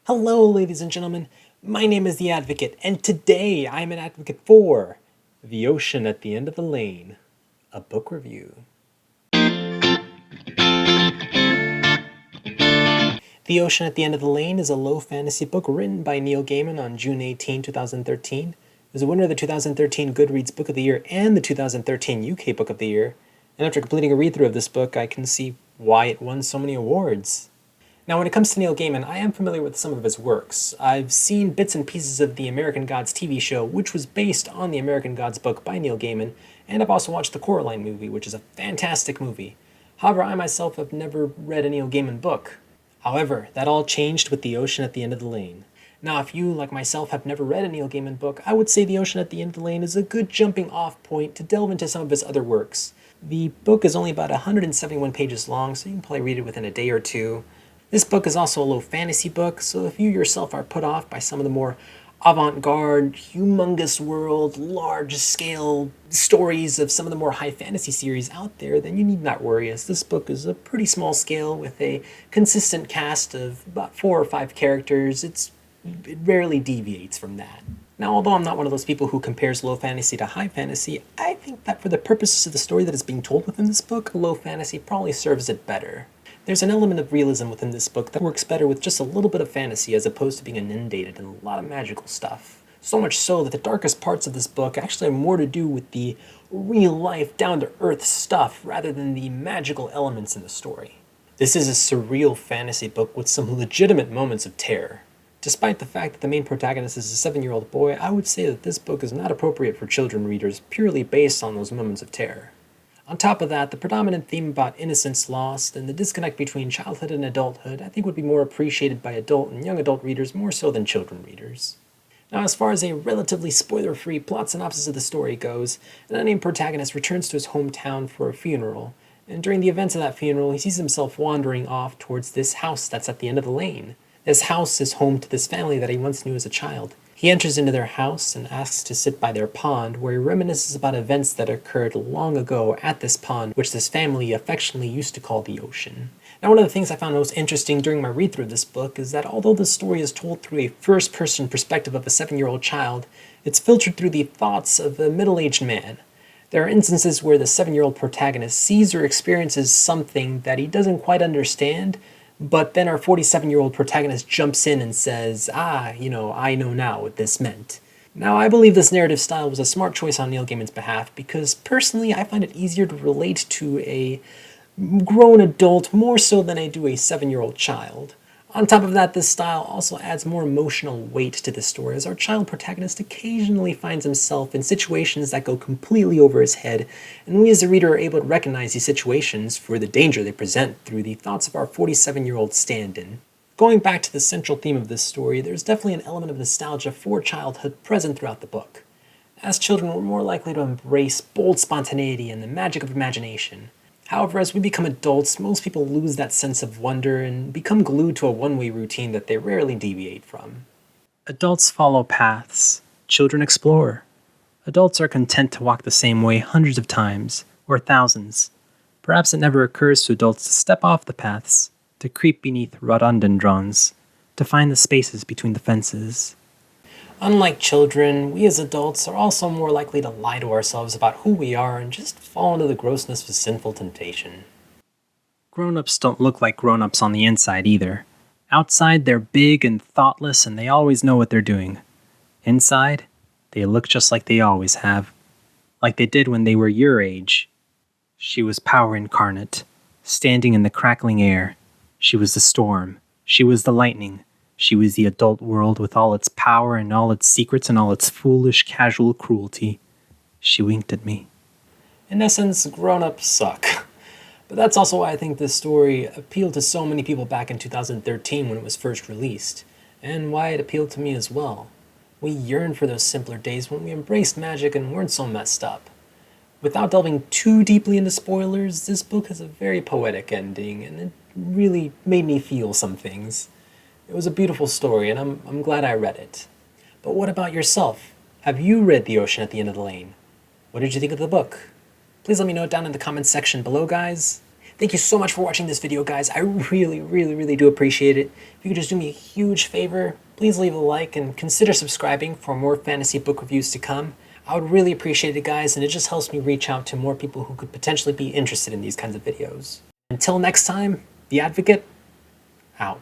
Hello, ladies and gentlemen. My name is The Advocate, and today I'm an advocate for The Ocean at the End of the Lane, a book review. The Ocean at the End of the Lane is a low fantasy book written by Neil Gaiman on June 18, 2013. It was a winner of the 2013 Goodreads Book of the Year and the 2013 UK Book of the Year, and after completing a read-through of this book, I can see why it won so many awards. Now, when it comes to Neil Gaiman, I am familiar with some of his works. I've seen bits and pieces of the American Gods TV show, which was based on the American Gods book by Neil Gaiman, and I've also watched the Coraline movie, which is a fantastic movie. However, I myself have never read a Neil Gaiman book. However, that all changed with The Ocean at the End of the Lane. Now, if you, like myself, have never read a Neil Gaiman book, I would say The Ocean at the End of the Lane is a good jumping off point to delve into some of his other works. The book is only about 171 pages long, so you can probably read it within a day or two. This book is also a low fantasy book, so if you yourself are put off by some of the more avant-garde, humongous world, large-scale stories of some of the more high fantasy series out there, then you need not worry, as this book is a pretty small scale with a consistent cast of about 4 or 5 characters. It rarely deviates from that. Now, although I'm not one of those people who compares low fantasy to high fantasy, I think that for the purposes of the story that is being told within this book, low fantasy probably serves it better. There's an element of realism within this book that works better with just a little bit of fantasy as opposed to being inundated in a lot of magical stuff. So much so that the darkest parts of this book actually have more to do with the real-life, down-to-earth stuff rather than the magical elements in the story. This is a surreal fantasy book with some legitimate moments of terror. Despite the fact that the main protagonist is a 7-year-old boy, I would say that this book is not appropriate for children readers purely based on those moments of terror. On top of that, the predominant theme about innocence lost and the disconnect between childhood and adulthood I think would be more appreciated by adult and young adult readers more so than children readers. Now, as far as a relatively spoiler-free plot synopsis of the story goes, an unnamed protagonist returns to his hometown for a funeral, and during the events of that funeral, he sees himself wandering off towards this house that's at the end of the lane. This house is home to this family that he once knew as a child. He enters into their house and asks to sit by their pond, where he reminisces about events that occurred long ago at this pond, which this family affectionately used to call the ocean. Now, one of the things I found most interesting during my read-through of this book is that although the story is told through a first-person perspective of a 7-year-old child, it's filtered through the thoughts of a middle-aged man. There are instances where the 7-year-old protagonist sees or experiences something that he doesn't quite understand, but then our 47-year-old protagonist jumps in and says, I know now what this meant. Now, I believe this narrative style was a smart choice on Neil Gaiman's behalf because personally I find it easier to relate to a grown adult more so than I do a 7-year-old child. On top of that, this style also adds more emotional weight to the story, as our child protagonist occasionally finds himself in situations that go completely over his head, and we as a reader are able to recognize these situations for the danger they present through the thoughts of our 47-year-old stand-in. Going back to the central theme of this story, there's definitely an element of nostalgia for childhood present throughout the book. As children, we're more likely to embrace bold spontaneity and the magic of imagination. However, as we become adults, most people lose that sense of wonder and become glued to a one-way routine that they rarely deviate from. Adults follow paths. Children explore. Adults are content to walk the same way hundreds of times, or thousands. Perhaps it never occurs to adults to step off the paths, to creep beneath rhododendrons, to find the spaces between the fences. Unlike children, we as adults are also more likely to lie to ourselves about who we are and just fall into the grossness of sinful temptation. Grown-ups don't look like grown-ups on the inside either. Outside, they're big and thoughtless and they always know what they're doing. Inside, they look just like they always have. Like they did when they were your age. She was power incarnate, standing in the crackling air. She was the storm. She was the lightning. She was the adult world with all its power and all its secrets and all its foolish, casual cruelty. She winked at me. In essence, grown-ups suck. But that's also why I think this story appealed to so many people back in 2013 when it was first released, and why it appealed to me as well. We yearned for those simpler days when we embraced magic and weren't so messed up. Without delving too deeply into spoilers, this book has a very poetic ending, and it really made me feel some things. It was a beautiful story, and I'm glad I read it. But what about yourself? Have you read The Ocean at the End of the Lane? What did you think of the book? Please let me know down in the comments section below, guys. Thank you so much for watching this video, guys. I really do appreciate it. If you could just do me a huge favor, please leave a like and consider subscribing for more fantasy book reviews to come. I would really appreciate it, guys, and it just helps me reach out to more people who could potentially be interested in these kinds of videos. Until next time, The Advocate, out.